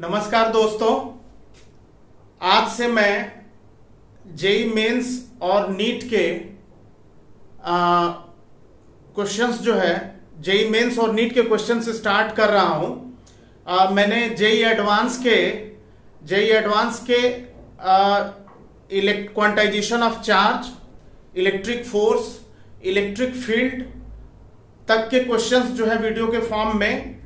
नमस्कार दोस्तों, आज से मैं जेई मेंस और नीट के क्वेश्चंस जो है जेई मेंस और नीट के क्वेश्चंस स्टार्ट कर रहा हूं। मैंने जेई एडवांस के quantization of charge, electric force, electric field तक के क्वेश्चंस जो है वीडियो के फॉर्म में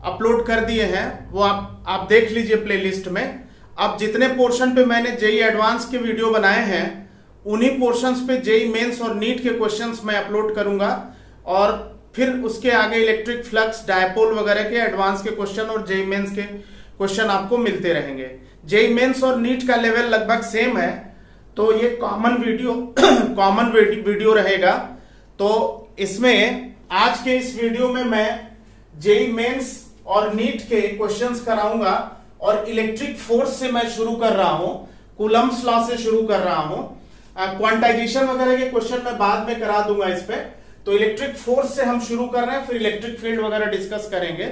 अपलोड कर दिए हैं। वो आप देख लीजिए प्लेलिस्ट में। अब जितने पोर्शन पे मैंने जेई एडवांस के वीडियो बनाए हैं उन्हीं पोर्शंस पे जेई मेंस और नीट के क्वेश्चंस मैं अपलोड करूंगा और फिर उसके आगे इलेक्ट्रिक फ्लक्स, डायपोल वगैरह के एडवांस के क्वेश्चन और जेई मेंस के क्वेश्चन आपको मिलते रहेंगे। जेई मेंस और नीट का लेवल लगभग सेम है, तो ये कॉमन वीडियो रहेगा। तो इसमें आज के इस वीडियो में मैं जेई मेंस और नीट के क्वेश्चंस कराऊंगा और इलेक्ट्रिक फोर्स से मैं शुरू कर रहा हूं, कूलम्ब्स लॉ से शुरू कर रहा हूं। क्वांटाइजेशन वगैरह के क्वेश्चन मैं बाद में करा दूंगा इस पे। तो इलेक्ट्रिक फोर्स से हम शुरू कर रहे हैं, फिर इलेक्ट्रिक फील्ड वगैरह डिस्कस करेंगे।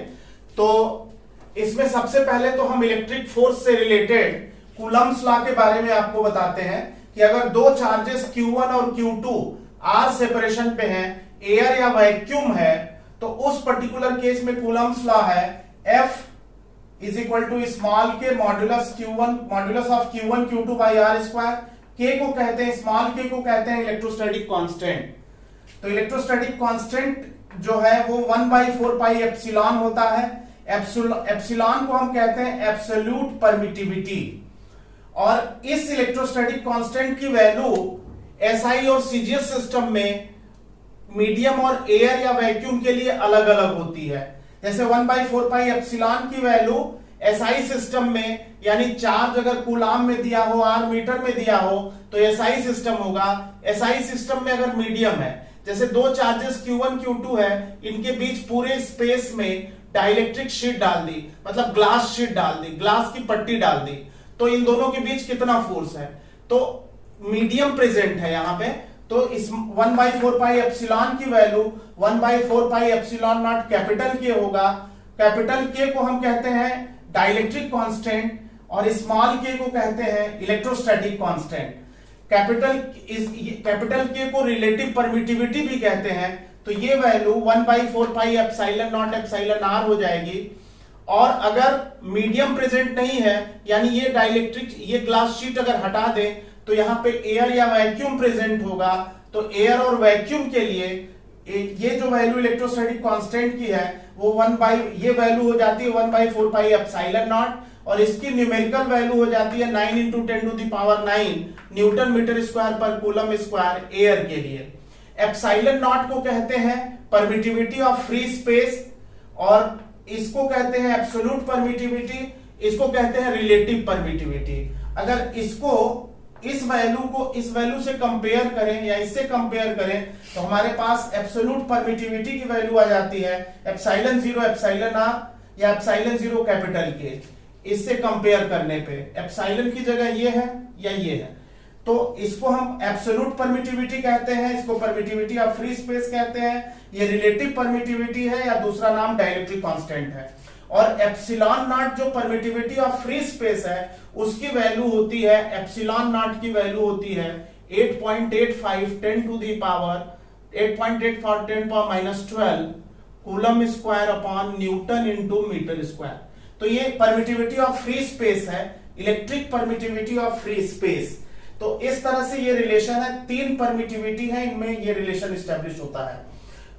तो इसमें सबसे पहले तो हम इलेक्ट्रिक फोर्स से रिलेटेड कूलम्ब्स लॉ के बारे में आपको बताते हैं कि अगर दो चार्जेस Q1 और Q2 r सेपरेशन पे हैं, एयर या वैक्यूम है, तो उस पर्टिकुलर केस में कूलम्ब्स लॉ है F is equal to small k modulus of Q1 Q2 by r square. K को कहते हैं, स्मॉल k को कहते हैं इलेक्ट्रोस्टैटिक कांस्टेंट। तो इलेक्ट्रोस्टैटिक कांस्टेंट जो है वो 1/4 पाई एप्सिलॉन होता है। एप्सिलॉन को हम कहते हैं एब्सोल्यूट परमिटिविटी। और इस इलेक्ट्रोस्टैटिक कांस्टेंट की वैल्यू SI और CGS सिस्टम में मीडियम और एयर या वैक्यूम के लिए अलग अलग होती है। जैसे 1/4 पाई एप्सिलॉन की वैल्यू SI सिस्टम में, यानी चार्ज अगर कूलाम में दिया हो, r मीटर में दिया हो, तो SI सिस्टम होगा। SI सिस्टम में अगर मीडियम है, जैसे दो चार्जेस Q1 Q2 है, इनके बीच पूरे स्पेस में डाइलेक्ट्रिक शीट डाल दी, मतलब ग्लास शीट डाल दी, ग्लास की पट्टी डाल दी, तो इन दोनों के बीच कितना फोर्स है? तो मीडियम प्रेजेंट है यहां पे। तो इस 1/4 पाई एप्सिलॉन की value 1/4 pi epsilon not capital के होगा। कैपिटल के को हम कहते हैं डाइलेक्ट्रिक कांस्टेंट और स्मॉल के को कहते हैं इलेक्ट्रोस्टैटिक कांस्टेंट। कैपिटल के को रिलेटिव परमिटिविटी भी कहते हैं। तो ये value 1/4 pi epsilon not epsilon r हो जाएगी। और अगर मीडियम प्रेजेंट नहीं है, यानी ये डाइलेक्ट्रिक, ये ग्लास शीट अगर हटा दें, तो यहां पे एयर या वैक्यूम प्रेजेंट होगा। तो एयर और वैक्यूम के लिए ये जो वैल्यू इलेक्ट्रोस्टैटिक कांस्टेंट की है वो ये वैल्यू हो जाती है 1/4 पाई एप्सिलॉन नॉट, और इसकी न्यूमेरिकल वैल्यू हो जाती है 9 × 10⁹ न्यूटन मीटर स्क्वायर पर कूलम स्क्वायर एयर के लिए। एप्सिलॉन नॉट को कहते हैं परमिटिविटी ऑफ फ्री स्पेस, और इसको कहते हैं एब्सोल्यूट परमिटिविटी, इसको कहते हैं रिलेटिव परमिटिविटी। अगर इसको इस वैल्यू से कंपेयर करें या इससे कंपेयर करें, तो हमारे पास एब्सोल्यूट परमिटिविटी की वैल्यू आ जाती है एप्सिलॉन 0 एप्सिलॉन r या एप्सिलॉन 0 कैपिटल के। इससे कंपेयर करने पे एप्सिलॉन की जगह ये है या ये है, तो इसको हम एब्सोल्यूट परमिटिविटी कहते हैं, इसको परमिटिविटी ऑफ फ्री स्पेस कहते हैं। ये रिलेटिव परमिटिविटी है, या दूसरा नाम डाइलेक्ट्रिक कांस्टेंट है। और एप्सिलॉन नॉट जो परमिटिविटी ऑफ फ्री स्पेस है उसकी वैल्यू होती है, एप्सिलॉन नॉट की वैल्यू होती है 8.85 10⁻⁻12 coulomb square upon newton into metre square. तो ये परमिटिविटी ऑफ फ्री स्पेस है, electric permittivity of free space. तो इस तरह से ये रिलेशन है, 3 परमिटिविटी है, इनमें ये रिलेशन एस्टेब्लिश होता है।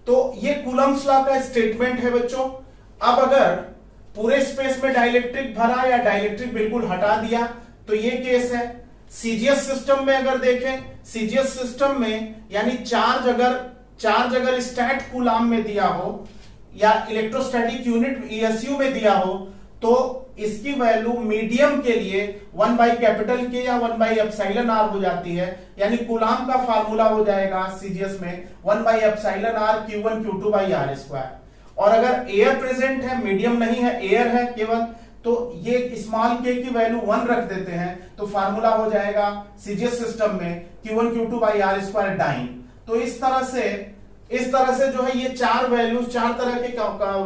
तो ये कूलम्ब्स लॉ का स्टेटमेंट है बच्चों। अब अगर पूरे स्पेस में डाइलेक्ट्रिक भरा या डाइलेक्ट्रिक बिल्कुल हटा दिया, तो ये केस है। CGS सिस्टम में अगर देखें, CGS सिस्टम में यानी चार्ज अगर स्टैट कूलाम में दिया हो या इलेक्ट्रोस्टैटिक यूनिट ESU में दिया हो, तो इसकी वैल्यू मीडियम के लिए 1/K या 1/εr हो जाती है। यानी कूलाम का फार्मूला हो जाएगा CGS में 1/εr Q1 Q2 by r square. और अगर एयर प्रेजेंट है, मीडियम नहीं है, एयर है केवल, तो ये स्मॉल k की वैल्यू 1 रख देते हैं, तो फार्मूला हो जाएगा CGS सिस्टम में Q1 Q2 by r square dine. तो इस तरह से जो है ये चार तरह के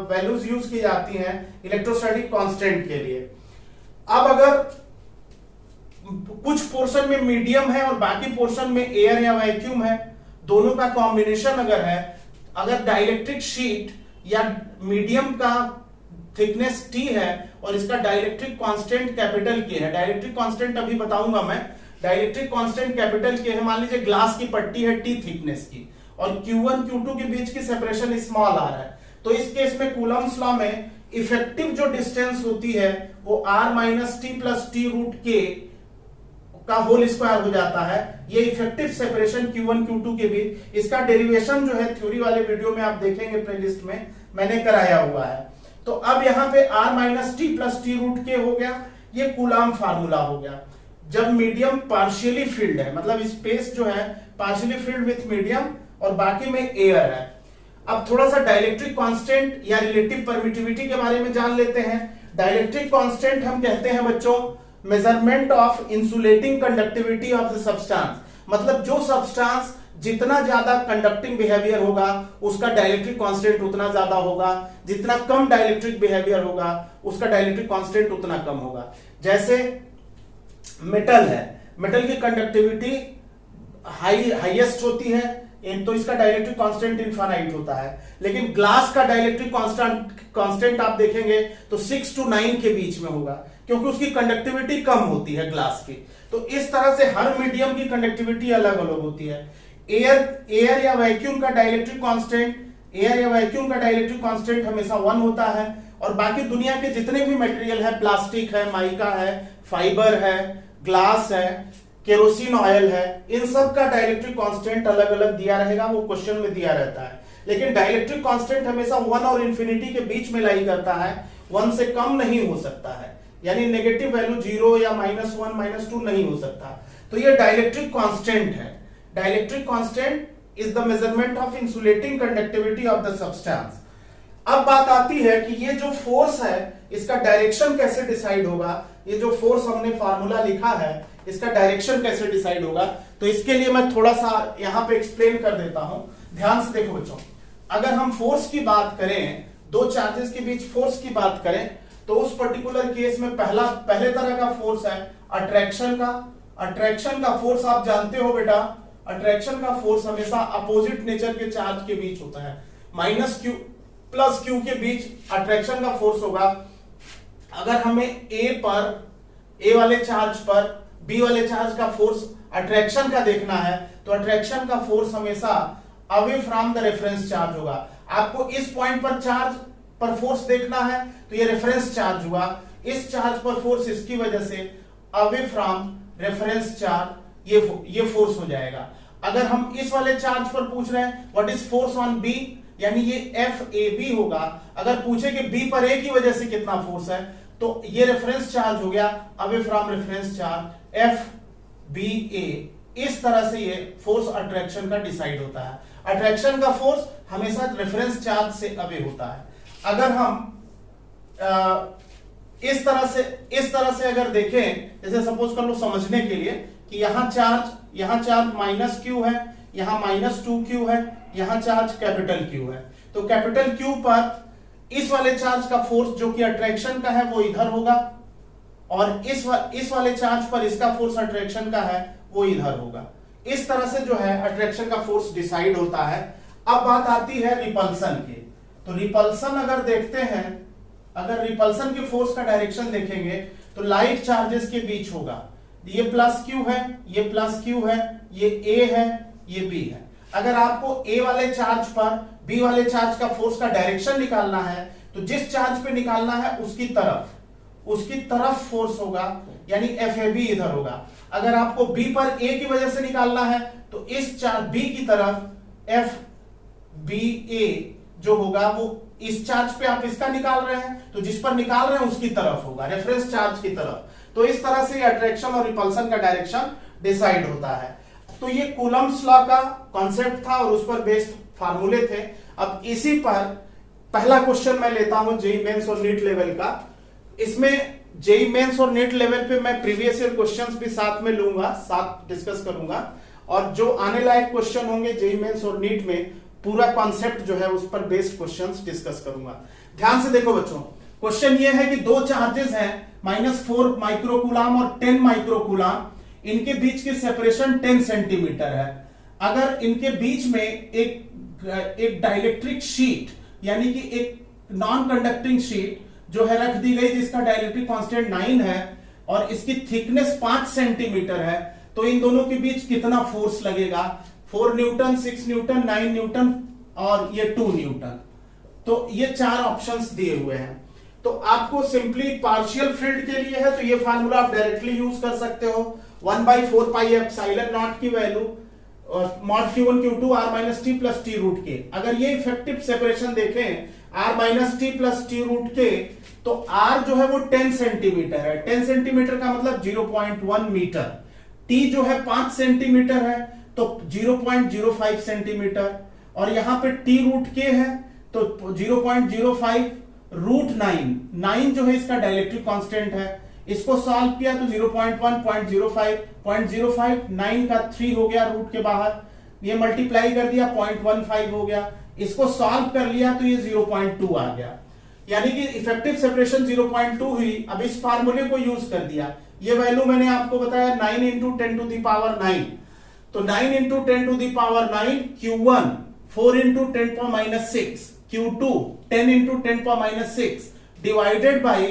वैल्यूज यूज की जाती हैं इलेक्ट्रोस्टैटिक कांस्टेंट के लिए। अब अगर कुछ पोर्शन में मीडियम है और बाकी पोर्शन में एयर या वैक्यूम है, दोनों का कॉम्बिनेशन अगर है, अगर डाइलेक्ट्रिक शीट या मीडियम का थिकनेस T है और इसका डाइलेक्ट्रिक कांस्टेंट कैपिटल K है, डाइलेक्ट्रिक कांस्टेंट अभी बताऊंगा मैं, डाइलेक्ट्रिक कांस्टेंट कैपिटल K है, मान लीजिए ग्लास की पट्टी है T थिकनेस की और Q1 Q2 के बीच की सेपरेशन स्मॉल r है, तो इस केस में कूलम्स लॉ में इफेक्टिव जो डिस्टेंस होती है वो r minus T plus T root के का होल स्क्वायर हो जाता है। ये इफेक्टिव सेपरेशन Q1 Q2 के बीच, इसका डेरिवेशन जो है थ्योरी वाले वीडियो में आप देखेंगे प्लेलिस्ट में मैंने कराया हुआ है। तो अब यहाँ पे r minus T plus T root के हो गया, ये कूलाम फार्मूला हो गया। जब मीडियम पार्शियली फिल्ड है, मतलब स्पेस जो है पार्शियली फिल्ड विथ मीडियम और बाकी में एयर है। अब थोड़ा सा डाइलेक्ट्रिक कांस्टेंट या रिलेटिव परमिटिविटी के बारे में जान लेते हैं। डाइलेक्ट्रिक कांस्टेंट हम कहते हैं बच्चों measurement of insulating conductivity of the substance, मतलब जो सब्सटेंस जितना ज्यादा कंडक्टिंग बिहेवियर होगा उसका डाइलेक्ट्रिक कांस्टेंट उतना ज्यादा होगा, जितना कम डाइलेक्ट्रिक बिहेवियर होगा उसका डाइलेक्ट्रिक कांस्टेंट उतना कम होगा। जैसे मेटल है, मेटल की कंडक्टिविटी हाईएस्ट होती है तो इसका डाइलेक्ट्रिक कांस्टेंट इनफाइनाइट होता है, लेकिन ग्लास का डाइलेक्ट्रिक कांस्टेंट आप देखेंगे तो 6 to 9 के बीच में होगा, क्योंकि उसकी कंडक्टिविटी कम होती है ग्लास की। तो इस तरह से हर मीडियम की कंडक्टिविटी अलग अलग होती है। एयर या वैक्यूम का डाइलेक्ट्रिक कांस्टेंट हमेशा 1 होता है, और बाकी दुनिया के जितने भी मटेरियल है, प्लास्टिक है, माइका है, फाइबर है, ग्लास है, केरोसिन ऑयल है, इन सब का डाइलेक्ट्रिक कांस्टेंट अलग अलग दिया रहेगा, वो क्वेश्चन में दिया रहता है। लेकिन डाइलेक्ट्रिक कांस्टेंट हमेशा 1 और इंफिनिटी के बीच में लाई करता है, 1 से कम नहीं हो सकता है, यानी नेगेटिव वैल्यू 0 या -1 -2 नहीं हो सकता। तो ये डाइलेक्ट्रिक कांस्टेंट है। Dielectric constant is the measurement of insulating conductivity of the substance. अब बात आती है कि ये जो फोर्स है इसका डायरेक्शन कैसे डिसाइड होगा। ये जो फोर्स हमने फार्मूला लिखा है इसका डायरेक्शन कैसे डिसाइड होगा, तो इसके लिए मैं थोड़ा सा यहां पे एक्सप्लेन कर देता हूं। ध्यान से देखो बच्चों, अगर हम फोर्स की बात करें, दो चार्जेस के बीच फोर्स की बात करें, तो उस पर्टिकुलर केस में पहले तरह का फोर्स है अट्रैक्शन का। अट्रैक्शन का फोर्स आप जानते हो बेटा, अट्रैक्शन का फोर्स हमेशा अपोजिट नेचर के चार्ज के बीच होता है। -q प्लस q के बीच अट्रैक्शन का फोर्स होगा। अगर हमें ए वाले चार्ज पर बी वाले चार्ज का फोर्स अट्रैक्शन का देखना है, तो अट्रैक्शन का फोर्स हमेशा away from the reference charge होगा। आपको इस पॉइंट पर चार्ज पर फोर्स देखना है तो ये रेफरेंस चार्ज हुआ, इस चार्ज पर फोर्स इसकी वजह से अवे फ्रॉम रेफरेंस चार्ज ये फोर्स हो जाएगा। अगर हम इस वाले चार्ज पर पूछ रहे हैं what is force on B, यानी ये FAB होगा। अगर पूछे कि बी पर ए की वजह से कितना फोर्स है, तो ये रेफरेंस चार्ज हो गया away from reference charge FBA। इस तरह से ये फोर्स अट्रैक्शन का डिसाइड होता है। अट्रैक्शन का फोर्स हमेशा रेफरेंस चार्ज से अवे होता है। अगर हम इस तरह से अगर देखें, जैसे सपोज कर लो समझने के लिए कि यहां चार्ज -q है, यहां -2q है, यहां चार्ज कैपिटल Q है, तो कैपिटल Q पर इस वाले चार्ज का फोर्स जो कि अट्रैक्शन का है वो इधर होगा, और इस वाले चार्ज पर इसका फोर्स अट्रैक्शन का है वो इधर होगा। इस तरह से जो है अट्रैक्शन का फोर्स डिसाइड होता है। अब बात आती है रिपल्सन की। तो रिपल्सन अगर देखते हैं, अगर रिपल्सन के फोर्स का डायरेक्शन देखेंगे तो लाइक चार्जेस के बीच होगा। ये +q है, ये +q है, ये A है, ये B है। अगर आपको A वाले चार्ज पर B वाले चार्ज का फोर्स का डायरेक्शन निकालना है, तो जिस चार्ज पे निकालना है उसकी तरफ फोर्स होगा, यानी FAB इधर होगा। अगर आपको B पर A की वजह से निकालना है, तो इस चार्ज B की तरफ FBA जो होगा वो इस चार्ज पे आप इसका निकाल रहे हैं, तो जिस पर निकाल रहे हैं उसकी तरफ होगा, रेफरेंस चार्ज की तरफ। तो इस तरह से अट्रैक्शन और रिपल्सन का डायरेक्शन डिसाइड होता है। तो ये कूलम्स लॉ का कॉन्सेप्ट था और उस पर बेस्ड फार्मूले थे। अब इसी पर पहला क्वेश्चन मैं लेता हूं जेईई मेंस और नीट लेवल का। इसमें जेईई मेंस और नीट लेवल पे मैं प्रीवियस ईयर क्वेश्चंस भी साथ में लूंगा, साथ डिस्कस करूंगा, और जो आने लायक क्वेश्चन होंगे जेईई मेंस और नीट में पूरा कॉन्सेप्ट जो है उस पर बेस्ड क्वेश्चंस डिस्कस करूंगा। ध्यान से देखो बच्चों, क्वेश्चन ये है कि दो चार्जेस हैं -4 माइक्रोकूलाम और 10 माइक्रोकूलाम, इनके बीच की सेपरेशन 10 सेंटीमीटर है। अगर इनके बीच में एक डाइलेक्ट्रिक शीट यानी कि एक नॉन कंडक्टिंग शीट जो है रख दी गई जिसका डाइलेक्ट्रिक कांस्टेंट 9 है और इसकी थिकनेस 5 सेंटीमीटर है, तो इन दोनों के बीच कितना फोर्स लगेगा? 4 न्यूटन, 6 न्यूटन, 9 न्यूटन और ये 2 न्यूटन। तो ये 4 ऑप्शंस दिए हुए हैं। तो आपको सिंपली पार्शियल फील्ड के लिए है तो ये फार्मूला आप डायरेक्टली यूज कर सकते हो। 1/4 पाई एप्सिलॉन नॉट की value mod q1 q2 r minus T plus T root के। अगर ये इफेक्टिव सेपरेशन देखें r minus T plus T root के, तो r जो है वो 10 सेंटीमीटर है। 10 सेंटीमीटर का मतलब 0.1 मीटर। t जो है 5 सेंटीमीटर है तो 0.05 सेंटीमीटर, और यहां पे t रूट के है तो 0.05 रूट 9 जो है इसका डाइलेक्ट्रिक कांस्टेंट है। इसको सॉल्व किया तो 0.1, 0.05, 9 का 3 हो गया रूट के बाहर, ये मल्टीप्लाई कर दिया 0.15 हो गया। इसको सॉल्व कर लिया तो ये 0.2 आ गया, यानी कि इफेक्टिव सेपरेशन 0.2 हुई। अब इस फार्मूले को यूज कर दिया, ये वैल्यू मैंने आपको बताया 9 इंटू 10 टू द पावर 9, तो 9 into 10 to the power 9 Q1, 4 into 10 power minus 6 Q2, 10 into 10 power minus 6 divided by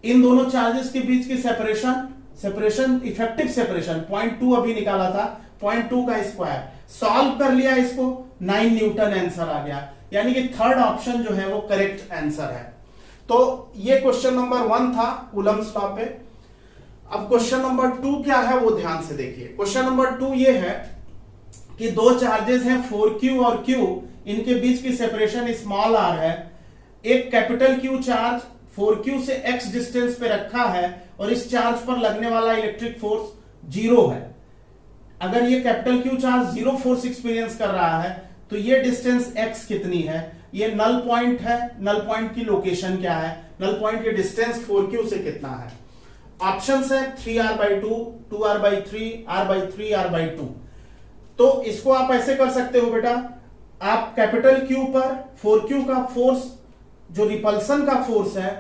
इन दोनों चार्जेस के बीच की सेपरेशन इफेक्टिव सेपरेशन 0.2 अभी निकाला था, 0.2 का स्क्वायर। सॉल्व कर लिया इसको, 9 न्यूटन आंसर आ गया, यानी कि थर्ड ऑप्शन जो है वो करेक्ट आंसर है। तो ये क्वेश्चन नंबर 1 था कूलम्स लॉ पे। अब क्वेश्चन नंबर 2 क्या है वो ध्यान से देखिए। क्वेश्चन नंबर 2 ये है कि दो चार्जेस हैं 4q और q, इनके बीच की सेपरेशन स्मॉल r है। एक कैपिटल Q चार्ज 4q से x डिस्टेंस पे रखा है और इस चार्ज पर लगने वाला इलेक्ट्रिक फोर्स 0 है। अगर ये capital Q charge 0 force experience कर रहा है तो ये डिस्टेंस x कितनी है? ये नल पॉइंट है। नल पॉइंट की लोकेशन क्या है? नल पॉइंट की डिस्टेंस 4q से कितना है? ऑप्शंस है 3r/2, 2r/3, r/3, r/2। तो इसको आप ऐसे कर सकते हो बेटा, आप कैपिटल Q पर 4q का फोर्स जो रिपल्सन का फोर्स है,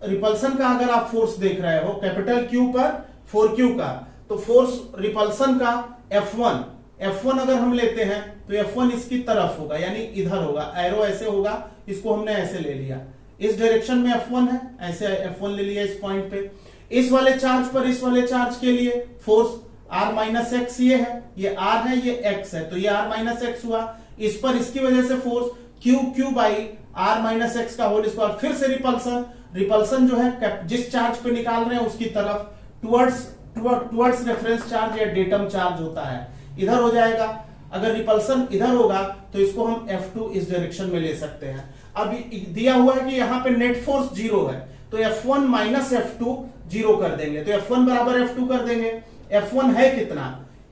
रिपल्सन का अगर आप फोर्स देख रहे हो कैपिटल Q पर 4q का, तो फोर्स रिपल्सन का F1 अगर हम लेते हैं तो F1 इसकी तरफ होगा, यानी इधर होगा, एरो ऐसे होगा, इसको हमने ऐसे ले लिया, इस डायरेक्शन में F1 है, ऐसे F1 ले लिया इस पॉइंट पे। इस वाले चार्ज पर इस वाले चार्ज के लिए फोर्स r माइनस एक्स ये है, ये r है, ये x है, तो ये r माइनस एक्स हुआ। इस पर इसकी वजह से force q by r minus X का होल स्क्वायर। फिर से रिपल्सन जो है जिस चार्ज पे निकाल रहे हैं उसकी तरफ टुवर्ड्स रेफरेंस चार्ज या डेटम चार्ज होता है, इधर हो जाएगा। अगर रिपल्सन इधर होगा तो इसको हम F2 इस डायरेक्शन में ले सकते हैं। अब दिया हुआ है कि यहां पे नेट फोर्स 0 है, तो F1 माइनस F2 0 कर देंगे, तो F1 बराबर F2 कर देंगे। F1 है कितना?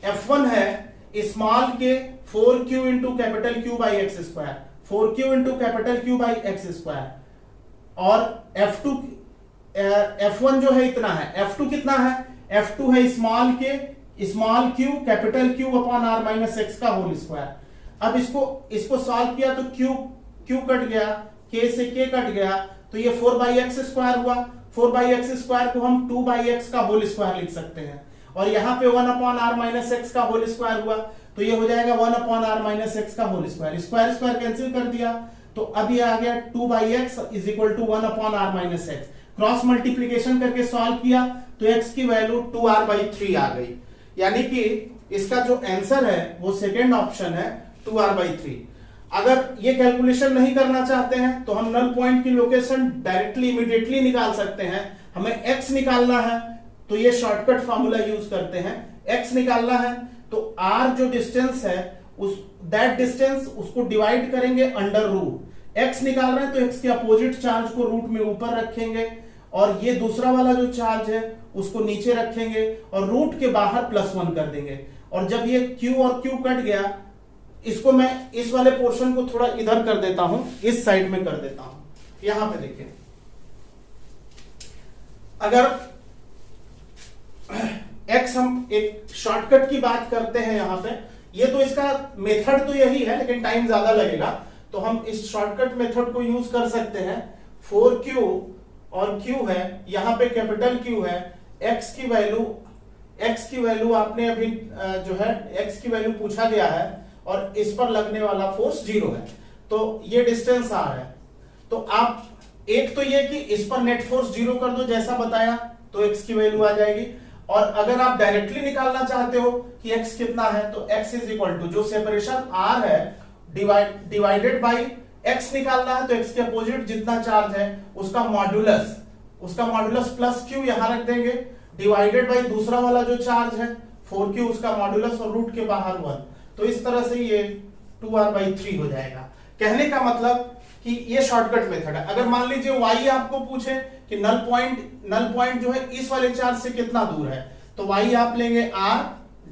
F1 है स्मॉल के 4q into capital Q by x square, 4q into capital Q by x square, और F1 जो है इतना है। F2 कितना है? F2 है small q capital Q upon r minus X का होल स्क्वायर। अब इसको सॉल्व किया तो q कट गया, k से k कट गया, तो ये 4/x स्क्वायर हुआ। 4/x स्क्वायर को हम 2/x का होल स्क्वायर लिख सकते हैं, और यहां पे 1 अपॉन r माइनस एक्स का होल स्क्वायर हुआ, तो ये हो जाएगा 1 अपॉन r माइनस एक्स का होल स्क्वायर। स्क्वायर कैंसिल कर दिया, तो अब ये आ गया 2/x is equal to 1 upon r minus X. Cross multiplication करके सॉल्व किया तो x की वैल्यू 2r/3 आ गई, यानी कि इसका जो आंसर है वो सेकेंड ऑप्शन है 2r/3। अगर ये कैलकुलेशन नहीं करना चाहते हैं तो हम नल पॉइंट की लोकेशन डायरेक्टली इमीडिएटली निकाल सकते हैं। हमें x निकालना है तो ये शॉर्टकट फार्मूला यूज करते हैं। x निकालना है तो r जो डिस्टेंस है दैट डिस्टेंस उसको डिवाइड करेंगे अंडर रूट। x निकाल रहे हैं तो x के अपोजिट चार्ज को रूट में ऊपर रखेंगे, और ये दूसरा वाला जो चार्ज है उसको नीचे रखेंगे और रूट के बाहर +1 कर देंगे। और जब ये q और q कट गया, इसको मैं इस वाले पोर्शन को थोड़ा इधर कर देता हूं, इस साइड में कर देता हूं। यहां पे देखिए, अगर x हम एक शॉर्टकट की बात करते हैं यहां पे, ये तो इसका मेथड तो यही है लेकिन टाइम ज्यादा लगेगा, तो हम इस शॉर्टकट मेथड को यूज कर सकते हैं। 4q और Q है, यहाँ पे कैपिटल Q है, x की वैल्यू आपने अभी जो है x की वैल्यू पूछा गया है और इस पर लगने वाला फोर्स 0 है, तो ये डिस्टेंस r है। तो आप एक तो ये कि इस पर नेट फोर्स 0 कर दो जैसा बताया, तो x की वैल्यू आ जाएगी। और अगर आप डायरेक्टली निकालना चाहते हो कि x कितना है, तो x इज इक्वल टू जो सेपरेशन r है डिवाइडेड बाई x निकालना है, तो x के अपोजिट जितना चार्ज है उसका मॉड्यूलस प्लस q यहां रख देंगे, डिवाइडेड बाई दूसरा वाला जो चार्ज है 4q उसका मॉड्यूलस और रूट के बाहर 1। तो इस तरह से ये 2r/3 हो जाएगा। कहने का मतलब कि ये शॉर्टकट मेथड है। अगर मान लीजिए y आपको पूछे कि नल पॉइंट जो है इस वाले चार्ज से कितना दूर है, तो y आप लेंगे r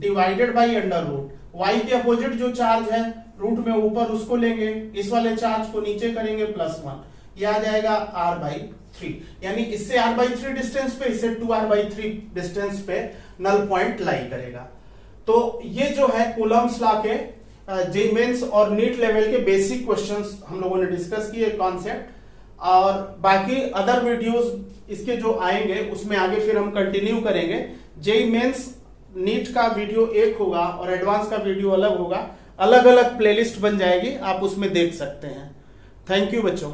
divided by under root, y के अपोजिट जो चार्ज है रूट में ऊपर उसको लेंगे, इस वाले चार्ज को नीचे करेंगे +1, ये आ जाएगा r/3। यानी इससे r/3 डिस्टेंस पे, इससे 2r/3 डिस्टेंस पे नल पॉइंट लाई करेगा। तो ये जो है कूलम्ब्स लॉ के जे मेंस और नीट लेवल के बेसिक क्वेश्चंस हम लोगों ने डिस्कस किए कॉन्सेप्ट, और बाकी अदर वीडियोस इसके जो आएंगे उसमें आगे फिर हम कंटिन्यू करेंगे। जेई मेंस नीट का वीडियो एक होगा और एडवांस का वीडियो अलग होगा, अलग अलग प्लेलिस्ट बन जाएगी, आप उसमें देख सकते हैं। थैंक यू बच्चों।